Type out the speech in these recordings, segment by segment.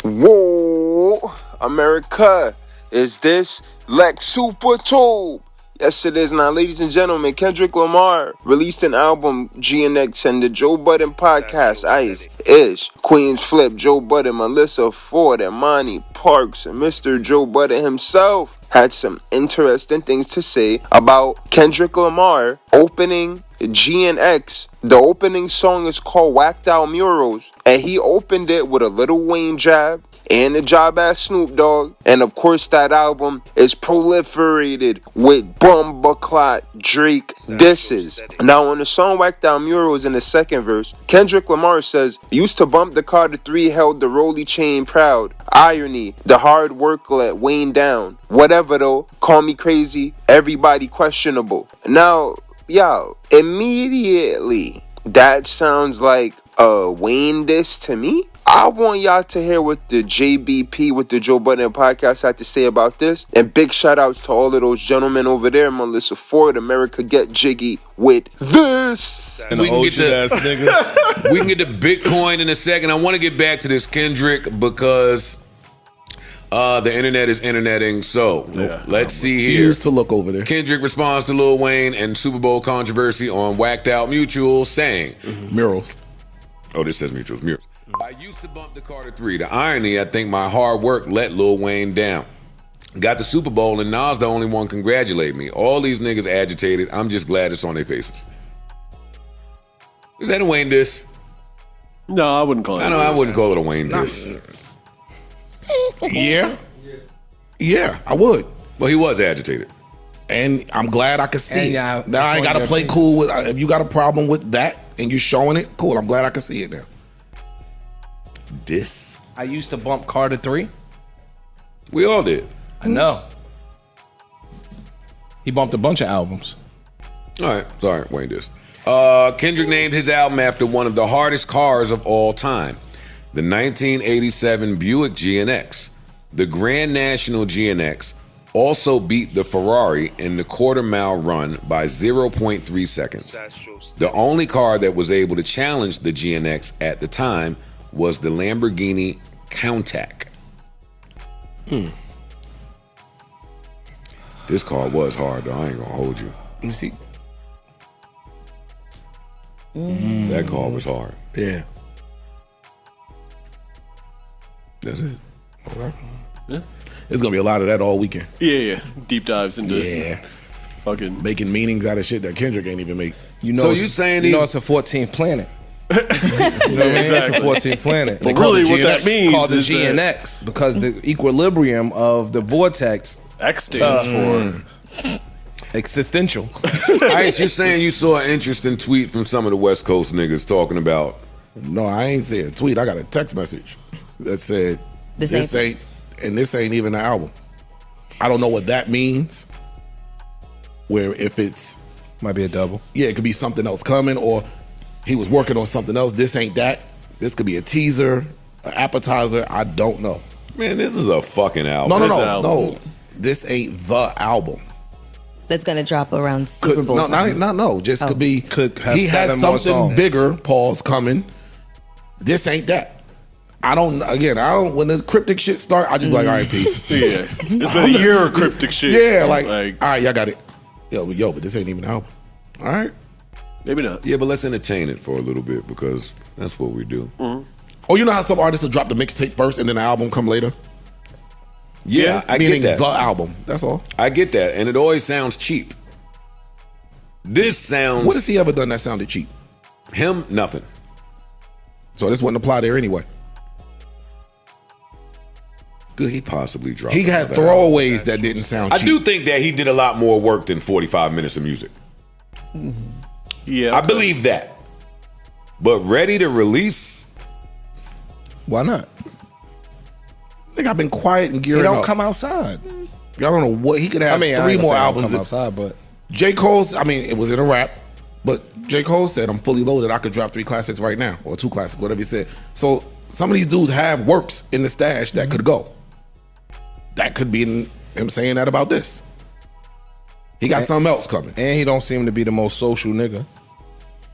Whoa, America, is this Lex Super Tube? Yes, it is. Now, ladies and gentlemen, Kendrick Lamar released an album, GNX, and the Joe Budden Podcast, Ice, Ish, Queens Flip, Joe Budden, Melissa Ford, Imani Parks, and Mr. Joe Budden himself had some interesting things to say about Kendrick Lamar opening GNX. The opening song is called Whacked Out Murals, and he opened it with a Lil Wayne jab and a job at Snoop Dogg. And of course, that album is proliferated with Bumbleclot Drake disses. Now, on the song Whacked Out Murals, in the second verse, Kendrick Lamar says, "Used to bump the Carter 3, held the Rolly chain proud. Irony, the hard work let Wayne down. Whatever though, call me crazy, everybody questionable." Now, yo, immediately, that sounds like a Wayne diss to me. I want y'all to hear what the JBP with the Joe Budden Podcast had to say about this. And big shout outs to all of those gentlemen over there. Melissa Ford, America Get Jiggy with this. And we can get to Bitcoin in a second. I want to get back to this Kendrick because the internet is interneting. So let's see here. He used to look over there. Kendrick responds to Lil Wayne and Super Bowl controversy on Whacked Out Mutuals, saying, Murals. Oh, this says Mutuals. Murals. I used to bump the Carter 3. The irony, I think my hard work let Lil Wayne down. Got the Super Bowl and Nas the only one congratulate me. All these niggas agitated. I'm just glad it's on their faces. Is that a Wayne diss? No, I wouldn't call it. I wouldn't call it a Wayne diss. Yeah, I would. Well, he was agitated. And I'm glad I could see it. Now I ain't got to play cool with, if you got a problem with that and you're showing it, cool. I'm glad I can see it now. Diss. I used to bump Carter 3. We all did. I know. He bumped a bunch of albums. All right. Sorry, Wayne diss. Kendrick named his album after one of the hardest cars of all time, the 1987 Buick GNX. The Grand National GNX also beat the Ferrari in the quarter-mile run by 0.3 seconds. The only car that was able to challenge the GNX at the time was the Lamborghini Countach. This car was hard, though. I ain't gonna hold you. You see? That car was hard. Yeah. That's it. Okay. Yeah. There's gonna be a lot of that all weekend. Yeah. Deep dives into fucking making meanings out of shit that Kendrick ain't even make. You know, so you saying it's a 14th planet. You know what I mean? Exactly. It's a 14th planet. But really what that means called the GNX because the equilibrium of the vortex X stands for existential. Ice, you saying you saw an interesting tweet from some of the West Coast niggas talking about? No, I ain't saying a tweet. I got a text message that said this ain't even an album. I don't know what that means. Where if it's might be a double. Yeah, it could be something else coming, or he was working on something else. This ain't that. This could be a teaser, an appetizer. I don't know. Man, this is a fucking album. No. This ain't the album. That's gonna drop around Super Bowl time. No. Just could be. Have he has something bigger. Pause coming. This ain't that. I don't. When the cryptic shit start, I just be like, all right, peace. Yeah, it's been a year of cryptic shit. Yeah, like all right, y'all got it. Yo, but this ain't even an album. All right. Maybe not. Yeah, but let's entertain it for a little bit because that's what we do. Mm-hmm. Oh, you know how some artists will drop the mixtape first and then the album come later? Yeah, I get that. The album. That's all. I get that, and it always sounds cheap. This sounds. What has he ever done that sounded cheap? Him, nothing. So this wouldn't apply there anyway. Could he possibly drop? He had throwaways that didn't sound cheap. I do think that he did a lot more work than 45 minutes of music. Yeah, I believe that. But ready to release? Why not? I think I've been quiet and gearing up. He don't come outside. Y'all don't know what he could have. Three more albums. Come outside, but J. Cole's. It was in a rap, but J. Cole said, "I'm fully loaded. I could drop 3 classics right now, or 2 classics, whatever he said." So some of these dudes have works in the stash that could go. That could be him saying that about this. He got something else coming, and he don't seem to be the most social nigga.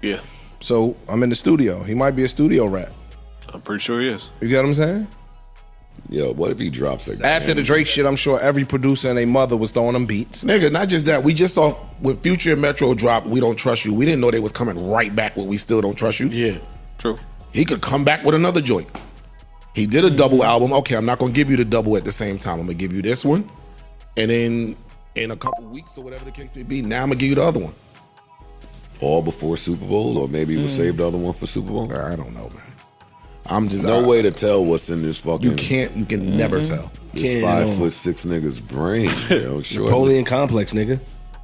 Yeah. So I'm in the studio. He might be a studio rat. I'm pretty sure he is. You get what I'm saying? Yo, what if he drops like After the Drake shit, I'm sure every producer and their mother was throwing them beats. Nigga, not just that. We just saw when Future and Metro dropped We Don't Trust You. We didn't know they was coming right back with We Still Don't Trust You. Yeah, true. He could come back with another joint. He did a double album. Okay, I'm not going to give you the double at the same time. I'm going to give you this one. And then in a couple weeks or whatever the case may be, now I'm going to give you the other one. all before Super Bowl, or maybe we'll save the other one for Super Bowl? I don't know, man. I'm just no way to tell what's in this fucking. You can never tell. This 5'6" nigga's brain, yo. Sure. Napoleon complex, nigga.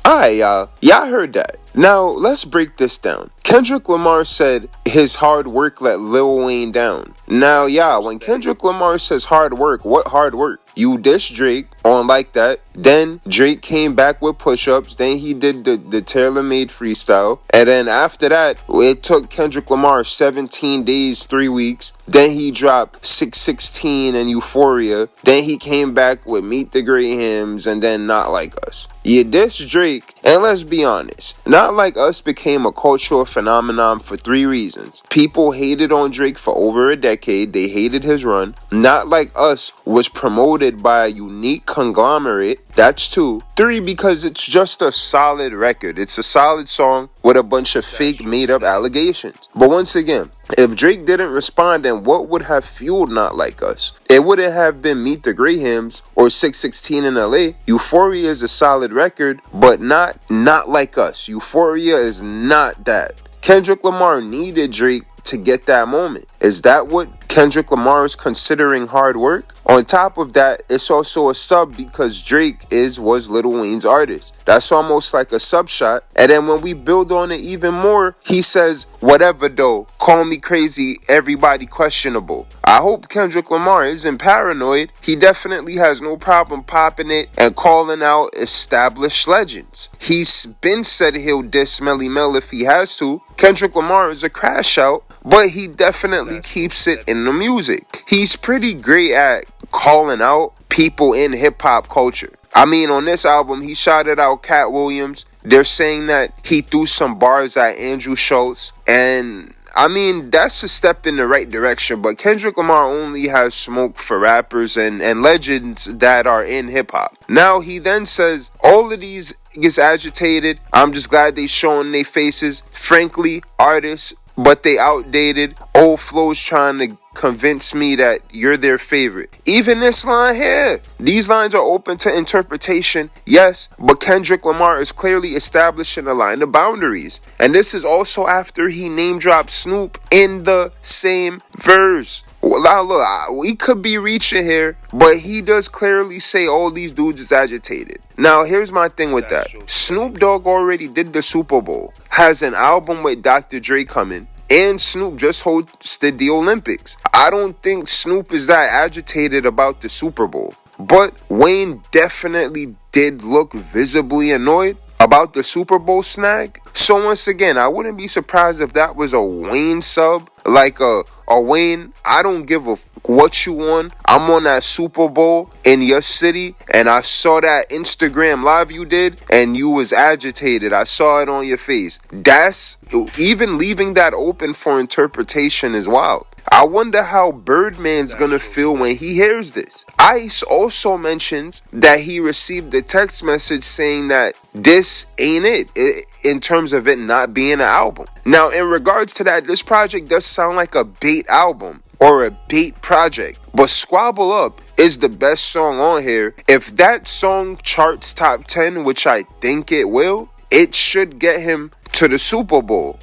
Alright, y'all. Y'all heard that. Now, let's break this down. Kendrick Lamar said his hard work let Lil Wayne down. Now, y'all, when Kendrick Lamar says hard work, what hard work? You diss Drake on Like That. Then Drake came back with push-ups. Then he did the tailor-made freestyle. And then after that, it took Kendrick Lamar 17 days, 3 weeks. Then he dropped 616 and Euphoria. Then he came back with Meet the Grahams and then Not Like Us. You diss Drake, and let's be honest, Not Like Us became a cultural phenomenon for 3 reasons. People hated on Drake for over a decade. They hated his run. Not Like Us was promoted by a unique conglomerate. That's 2. 3, because it's just a solid record. It's a solid song with a bunch of fake made-up allegations. But once again, if Drake didn't respond, then what would have fueled Not Like Us? It wouldn't have been Meet the Grahams or 616 in LA. Euphoria is a solid record, but not Like Us. Euphoria is not that. Kendrick Lamar needed Drake to get that moment. Is that what Kendrick Lamar is considering hard work? On top of that, it's also a sub because Drake was Lil Wayne's artist. That's almost like a sub shot. And then when we build on it even more, he says, whatever though, call me crazy, everybody questionable. I hope Kendrick Lamar isn't paranoid. He definitely has no problem popping it and calling out established legends. He's been said he'll diss Melly Mel if he has to. Kendrick Lamar is a crash out, but he definitely keeps it in the music. He's pretty great at calling out people in hip-hop culture. I mean, on this album, he shouted out Cat Williams. They're saying that he threw some bars at Andrew Schultz. And, I mean, that's a step in the right direction. But Kendrick Lamar only has smoke for rappers and legends that are in hip-hop. Now, he then says, all of these gets agitated. I'm just glad they showing their faces. Frankly, artists, but they outdated. Old flows trying to convince me that you're their favorite. Even this line here. These lines are open to interpretation, yes, but Kendrick Lamar is clearly establishing a line of boundaries. And this is also after he name dropped Snoop in the same verse. Well, look, we could be reaching here, but he does clearly say all these dudes is agitated. Now, here's my thing with that. Snoop Dogg already did the Super Bowl, has an album with Dr. Dre coming, and Snoop just hosted the Olympics. I don't think Snoop is that agitated about the Super Bowl. But Wayne definitely did look visibly annoyed about the Super Bowl snag. So once again, I wouldn't be surprised if that was a Wayne sub. Like a Wayne, I don't give a what you on. I'm on that Super Bowl in your city, and I saw that Instagram live you did, and you was agitated. I saw it on your face. That's even leaving that open for interpretation is wild. I wonder how Birdman's gonna feel when he hears this. Ice also mentions that he received a text message saying that this ain't it in terms of it not being an album. Now, in regards to that, this project does sound like a bait album or a bait project. But Squabble Up is the best song on here. If that song charts top 10, which I think it will, it should get him to the Super Bowl.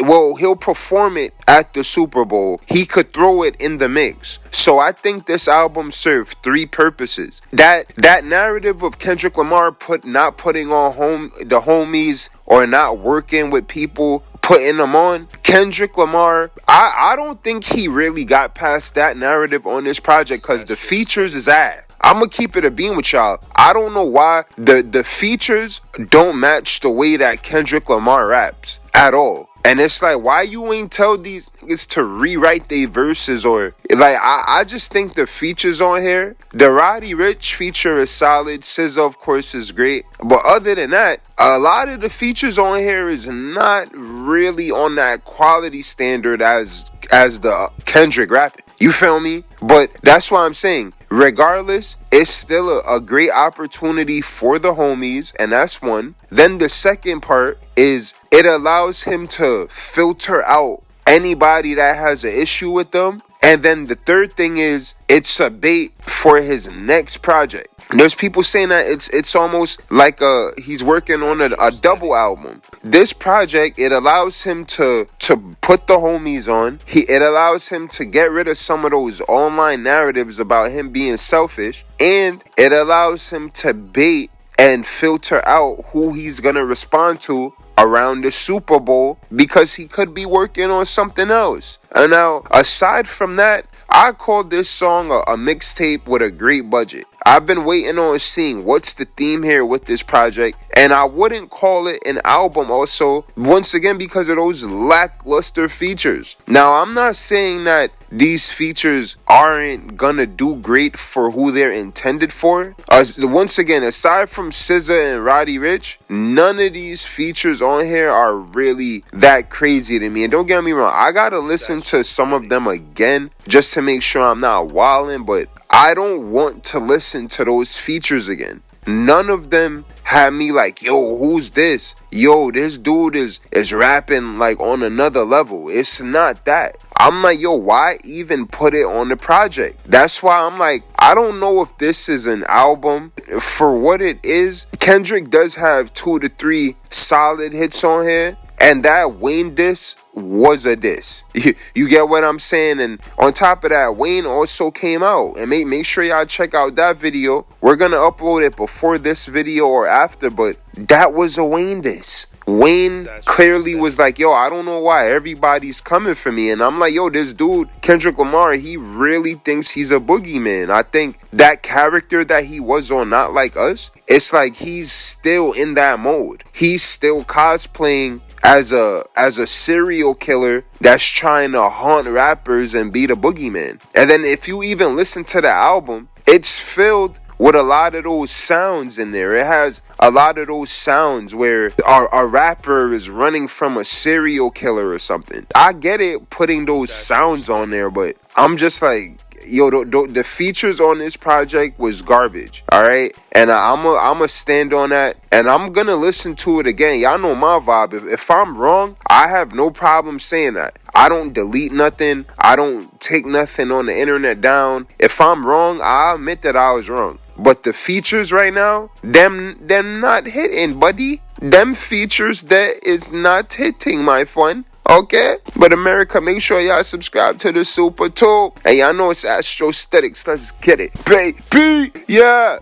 Well, he'll perform it at the Super Bowl. He could throw it in the mix. So I think this album served 3 purposes. That narrative of Kendrick Lamar not putting on the homies or not working with people, putting them on. Kendrick Lamar, I don't think he really got past that narrative on this project because the features is ass. I'm going to keep it a beam with y'all. I don't know why the features don't match the way that Kendrick Lamar raps at all. And it's like, why you ain't tell these niggas to rewrite their verses? Or like, I just think the features on here, the Roddy Ricch feature is solid. SZA, of course, is great. But other than that, a lot of the features on here is not really on that quality standard as the Kendrick rapping. You feel me? But that's why I'm saying regardless, it's still a great opportunity for the homies, and that's one. Then the second part is it allows him to filter out anybody that has an issue with them. And then the third thing is it's a bait for his next project. There's people saying that it's almost like he's working on a double album. This project, it allows him to put the homies on. It allows him to get rid of some of those online narratives about him being selfish, and it allows him to bait and filter out who he's gonna respond to around the Super Bowl, because he could be working on something else. And now, aside from that, I call this song a mixtape with a great budget. I've been waiting on seeing what's the theme here with this project, and I wouldn't call it an album also, once again, because of those lackluster features. Now, I'm not saying that these features aren't gonna do great for who they're intended for. Once again, aside from SZA and Roddy Ricch, none of these features on here are really that crazy to me. And don't get me wrong, I gotta listen to some of them again just to make sure I'm not wilding, but I don't want to listen to those features again. None of them had me like, yo, who's this? Yo, this dude is rapping like on another level. It's not that. I'm like, yo, why even put it on the project? That's why I'm like, I don't know if this is an album. For what it is, Kendrick does have 2 to 3 solid hits on here, and that Wayne diss was a diss. You get what I'm saying? And on top of that, Wayne also came out, and make sure y'all check out that video. We're gonna upload it before this video or after, but that was a Wayne diss. Wayne clearly was like, yo, I don't know why everybody's coming for me. And I'm like, yo, this dude, Kendrick Lamar, he really thinks he's a boogeyman. I think that character that he was on Not Like Us, it's like he's still in that mode. He's still cosplaying as a serial killer that's trying to haunt rappers and be the boogeyman. And then if you even listen to the album, it's filled with a lot of those sounds in there. It has a lot of those sounds where a rapper is running from a serial killer or something. I get it putting those sounds on there, but I'm just like, yo, the features on this project was garbage, all right? And I'm a stand on that, and I'm gonna listen to it again. Y'all know my vibe. If I'm wrong, I have no problem saying that. I don't delete nothing. I don't take nothing on the internet down. If I'm wrong, I admit that I was wrong. But the features right now, them not hitting, buddy. Them features that is not hitting, my friend. Okay? But America, make sure y'all subscribe to the Super Tube. And y'all know it's Astrostetics. Let's get it, baby. Yeah.